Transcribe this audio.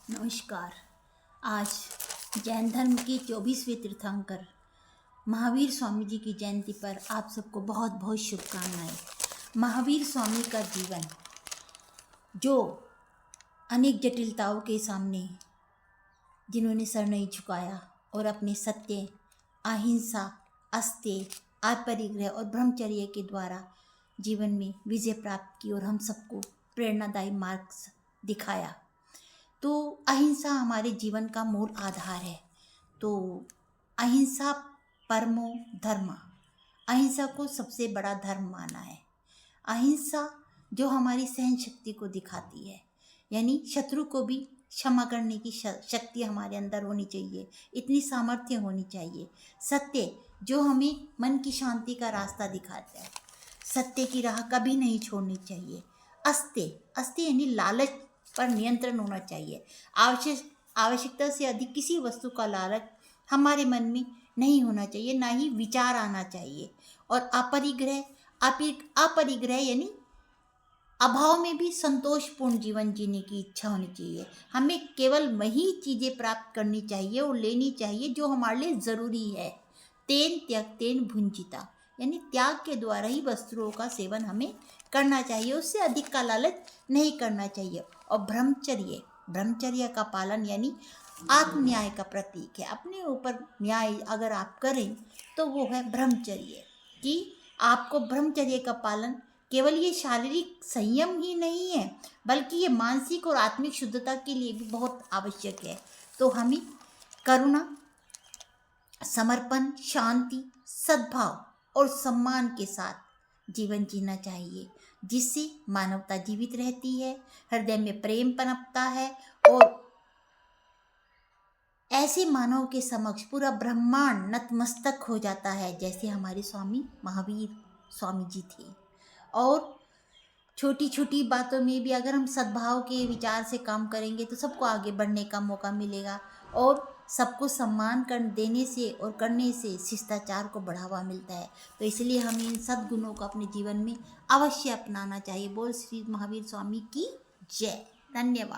नमस्कार। आज जैन धर्म के 24वें तीर्थंकर महावीर स्वामी जी की जयंती पर आप सबको बहुत बहुत शुभकामनाएं। महावीर स्वामी का जीवन जो अनेक जटिलताओं के सामने जिन्होंने सर नहीं झुकाया और अपने सत्य, अहिंसा, अस्तेय, अपरिग्रह और ब्रह्मचर्य के द्वारा जीवन में विजय प्राप्त की और हम सबको प्रेरणादायी मार्ग दिखाया। तो अहिंसा हमारे जीवन का मूल आधार है। तो अहिंसा परमो धर्म, अहिंसा को सबसे बड़ा धर्म माना है। अहिंसा जो हमारी सहन शक्ति को दिखाती है, यानी शत्रु को भी क्षमा करने की शक्ति हमारे अंदर होनी चाहिए, इतनी सामर्थ्य होनी चाहिए। सत्य जो हमें मन की शांति का रास्ता दिखाता है, सत्य की राह कभी नहीं छोड़नी चाहिए। अस्तेय यानी लालच पर नियंत्रण होना चाहिए। आवश्यकता से अधिक किसी वस्तु का लालच हमारे मन में नहीं होना चाहिए, ना ही विचार आना चाहिए। और अपरिग्रह यानी अभाव में भी संतोषपूर्ण जीवन जीने की इच्छा होनी चाहिए। हमें केवल वही चीज़ें प्राप्त करनी चाहिए और लेनी चाहिए जो हमारे लिए ज़रूरी है। तेन त्यक्तेन भुंजिता यानी त्याग के द्वारा ही वस्तुओं का सेवन हमें करना चाहिए, उससे अधिक का लालच नहीं करना चाहिए। और ब्रह्मचर्य का पालन यानी आत्म न्याय का प्रतीक है। अपने ऊपर न्याय अगर आप करें तो वो है ब्रह्मचर्य, कि आपको ब्रह्मचर्य का पालन केवल ये शारीरिक संयम ही नहीं है, बल्कि ये मानसिक और आत्मिक शुद्धता के लिए भी बहुत आवश्यक है। तो हमें करुणा, समर्पण, शांति, सद्भाव और सम्मान के साथ जीवन जीना चाहिए, जिससे मानवता जीवित रहती है, हृदय में प्रेम पनपता है और ऐसे मानव के समक्ष पूरा ब्रह्मांड नतमस्तक हो जाता है, जैसे हमारे स्वामी महावीर स्वामी जी थे। और छोटी छोटी बातों में भी अगर हम सद्भाव के विचार से काम करेंगे तो सबको आगे बढ़ने का मौका मिलेगा और सबको सम्मान कर देने से और करने से शिष्टाचार को बढ़ावा मिलता है। तो इसलिए हमें इन सद्गुणों को अपने जीवन में अवश्य अपनाना चाहिए। बोल श्री महावीर स्वामी की जय। धन्यवाद।